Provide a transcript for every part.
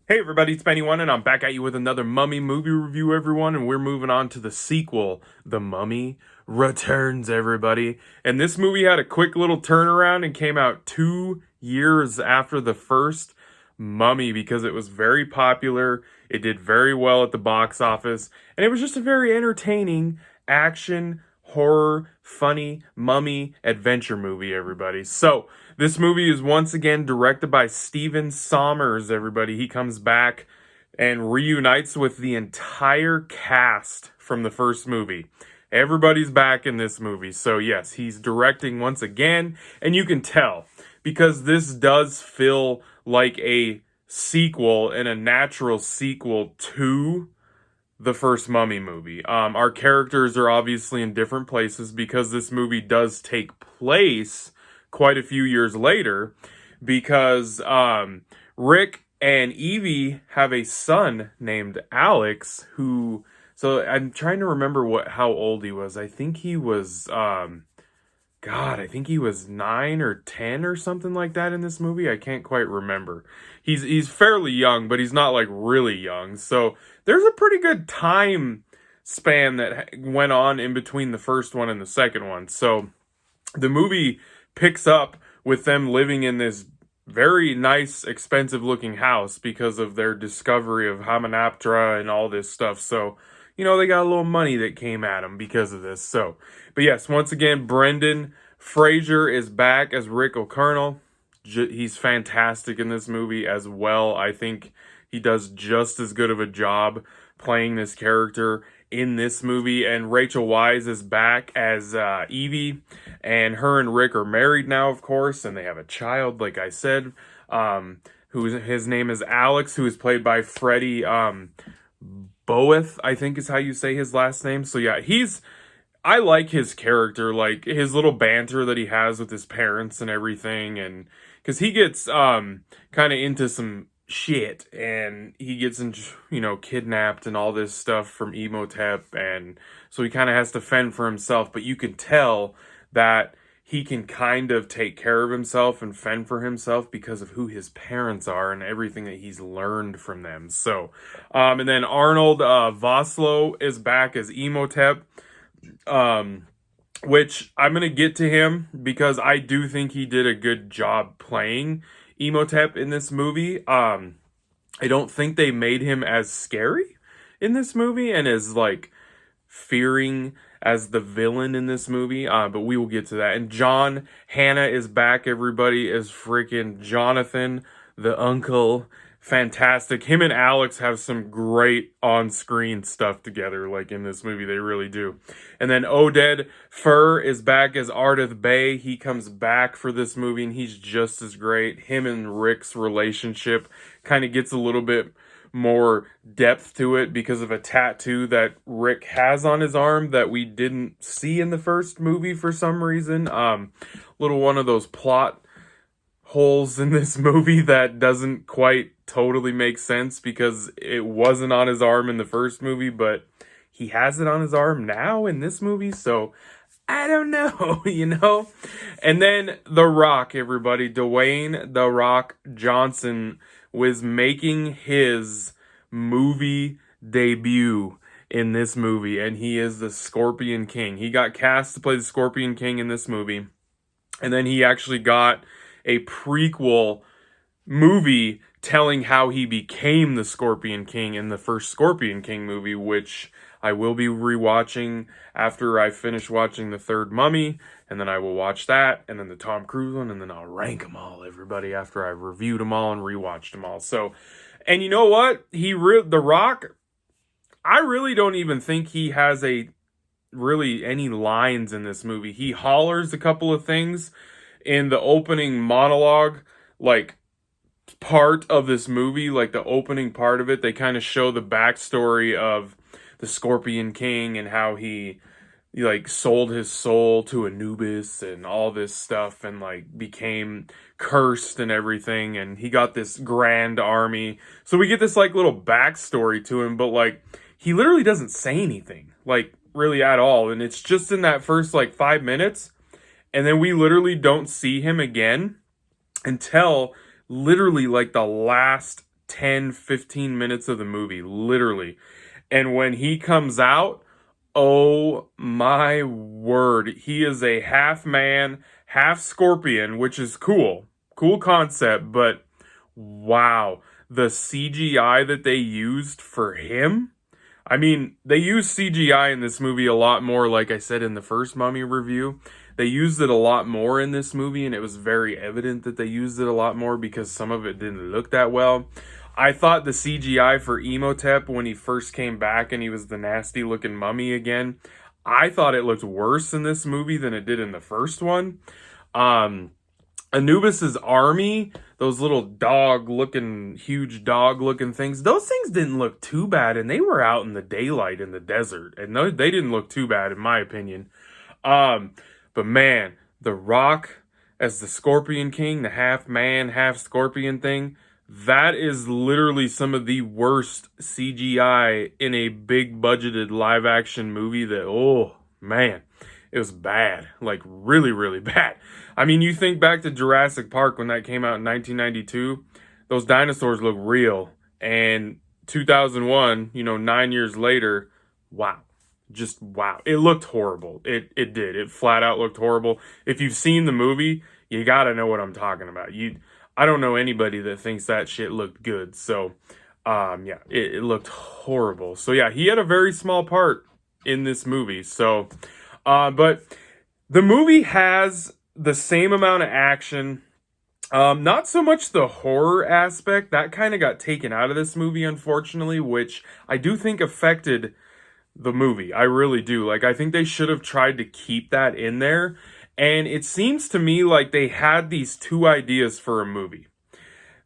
Hey everybody, it's Benny1 and I'm back at you with another Mummy movie review, everyone, and we're moving on to the sequel, The Mummy Returns, everybody. And this movie had a quick little turnaround and came out 2 years after the first Mummy because it was very popular, it did very well at the box office, and it was just a very entertaining action horror, funny, mummy adventure movie, everybody. So, this movie is once again directed by Steven Sommers, everybody. He comes back and reunites with the entire cast from the first movie. Everybody's back in this movie. So, yes, he's directing once again, and you can tell because this does feel like a sequel and a natural sequel to the first Mummy movie. Our characters are obviously in different places because this movie does take place quite a few years later because Rick and Evie have a son named Alex who, so I'm trying to remember how old he was. I think he was I think he was 9 or 10 or something like that in this movie. I can't quite remember. He's fairly young, but he's not like really young. So there's a pretty good time span that went on in between the first one and the second one. So the movie picks up with them living in this very nice, expensive looking house because of their discovery of Hamunaptra and all this stuff. So, they got a little money that came at them because of this. So, but yes, once again, Brendan Fraser is back as Rick O'Connell. He's fantastic in this movie as well. I think he does just as good of a job playing this character in this movie. And Rachel Weisz is back as Evie, and her and Rick are married now, of course, and they have a child, like I said, his name is Alex, who is played by Freddie Boeth, I think is how you say his last name. So yeah, I like his character, like his little banter that he has with his parents and everything, and because he gets kind of into some shit, and he gets kidnapped and all this stuff from Imotep, and so he kind of has to fend for himself, but you can tell that he can kind of take care of himself and fend for himself because of who his parents are and everything that he's learned from them. So, and then Arnold Vaslo is back as Imotep, which I'm going to get to him because I do think he did a good job playing Imotep in this movie. I don't think they made him as scary in this movie and as like fearing as the villain in this movie, but we will get to that. And John Hannah is back, everybody, as freaking Jonathan, the uncle. Fantastic. Him and Alex have some great on-screen stuff together, like in this movie, they really do. And then Oded Fur is back as Ardith Bay. He comes back for this movie, and he's just as great. Him and Rick's relationship kind of gets a little bit more depth to it because of a tattoo that Rick has on his arm that we didn't see in the first movie for some reason. Little one of those plot holes in this movie that doesn't quite totally make sense because it wasn't on his arm in the first movie, but he has it on his arm now in this movie, so I don't know, And then The Rock, everybody, Dwayne The Rock Johnson was making his movie debut in this movie, and he is the Scorpion King. He got cast to play the Scorpion King in this movie, and then he actually got a prequel movie telling how he became the Scorpion King in the first Scorpion King movie, which I will be rewatching after I finish watching the third Mummy, and then I will watch that, and then the Tom Cruise one, and then I'll rank them all, everybody, after I've reviewed them all and rewatched them all. So, and you know what? The Rock, I really don't even think he has really any lines in this movie. He hollers a couple of things in the opening monologue, like part of this movie, like the opening part of it. They kind of show the backstory of the Scorpion King and how he like sold his soul to Anubis and all this stuff and like became cursed and everything, and he got this grand army. So we get this like little backstory to him, but like he literally doesn't say anything like really at all, and it's just in that first like 5 minutes, and then we literally don't see him again until literally like the last 10, 15 minutes of the movie, literally. And when he comes out, oh my word, he is a half man, half scorpion, which is cool. Cool concept, but wow, the CGI that they used for him. I mean, they used CGI in this movie a lot more, like I said in the first Mummy review. They used it a lot more in this movie, and it was very evident that they used it a lot more because some of it didn't look that well. I thought the CGI for Imotep when he first came back and he was the nasty looking mummy again, I thought it looked worse in this movie than it did in the first one. Anubis's army, those little huge dog looking things, those things didn't look too bad, and they were out in the daylight in the desert, and they didn't look too bad in my opinion. But man, The Rock as the Scorpion King, the half man, half scorpion thing, that is literally some of the worst CGI in a big budgeted live action movie that, oh man, it was bad. Like really, really bad. I mean, you think back to Jurassic Park when that came out in 1992, those dinosaurs look real. And 2001, 9 years later, wow. Just wow. It looked horrible. It did. It flat out looked horrible. If you've seen the movie, you gotta know what I'm talking about. I don't know anybody that thinks that shit looked good. So, yeah, it looked horrible. So yeah, he had a very small part in this movie. So, but the movie has the same amount of action. Not so much the horror aspect. That kind of got taken out of this movie, unfortunately, which I do think affected the movie. I really do. Like, I think they should have tried to keep that in there. And it seems to me like they had these two ideas for a movie.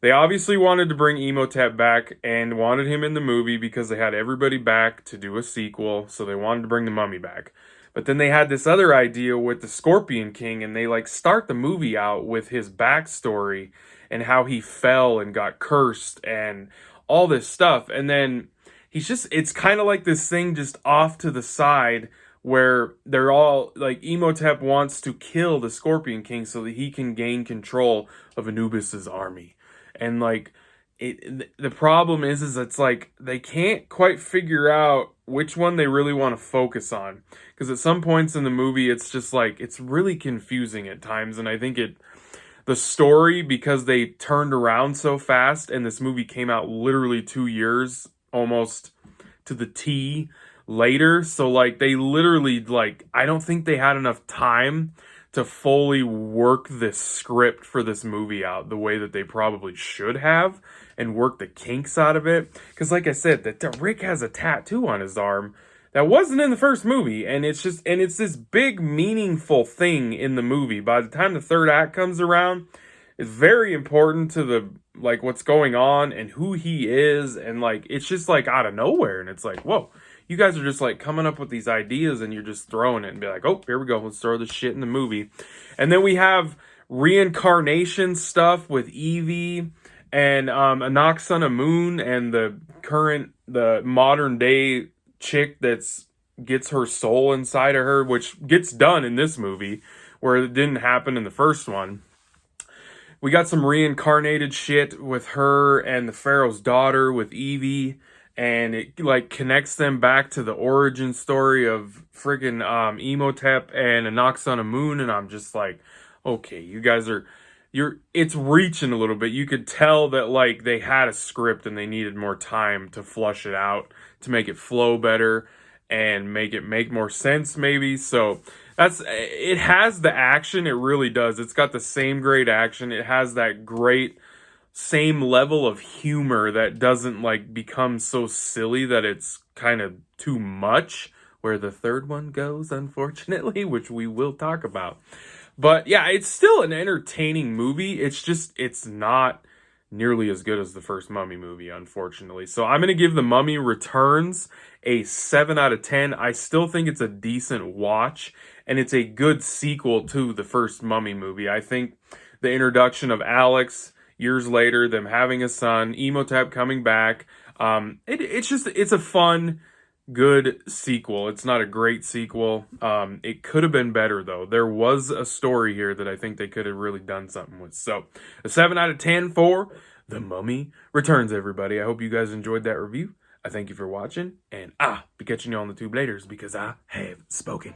They obviously wanted to bring Imotep back and wanted him in the movie because they had everybody back to do a sequel. So they wanted to bring the mummy back. But then they had this other idea with the Scorpion King, and they start the movie out with his backstory and how he fell and got cursed and all this stuff. And then it's kind of like this thing just off to the side where they're all Imotep wants to kill the Scorpion King so that he can gain control of Anubis's army. And the problem is it's like they can't quite figure out which one they really want to focus on, because at some points in the movie it's just it's really confusing at times. And I think the story, because they turned around so fast and this movie came out literally 2 years almost to the T later, so they literally I don't think they had enough time to fully work this script for this movie out the way that they probably should have and work the kinks out of it. Because like I said, that Rick has a tattoo on his arm that wasn't in the first movie, and it's this big meaningful thing in the movie. By the time the third act comes around, it's very important to the what's going on and who he is, and it's just out of nowhere, and it's whoa, you guys are just coming up with these ideas and you're just throwing it and be oh, here we go, let's throw this shit in the movie. And then we have reincarnation stuff with Evie and Moon and the modern day chick gets her soul inside of her, which gets done in this movie where it didn't happen in the first one. We got some reincarnated shit with her and the Pharaoh's daughter with Evie, and it connects them back to the origin story of friggin' Imotep and Moon, and I'm just okay, you guys it's reaching a little bit. You could tell that they had a script and they needed more time to flush it out to make it flow better and make it make more sense maybe. So it has the action, it really does. It's got the same great action. It has that great same level of humor that doesn't become so silly that it's kind of too much, where the third one goes, unfortunately, which we will talk about. But yeah, it's still an entertaining movie. It's not nearly as good as the first Mummy movie, unfortunately. So I'm going to give The Mummy Returns a 7 out of 10. I still think it's a decent watch, and it's a good sequel to the first Mummy movie. I think the introduction of Alex years later, them having a son, Imotep coming back, it's a fun, good sequel. It's not a great sequel. It could have been better, though. There was a story here that I think they could have really done something with. So, a 7 out of 10 for The Mummy Returns, everybody. I hope you guys enjoyed that review. I thank you for watching, and be catching you on the tube later because I have spoken.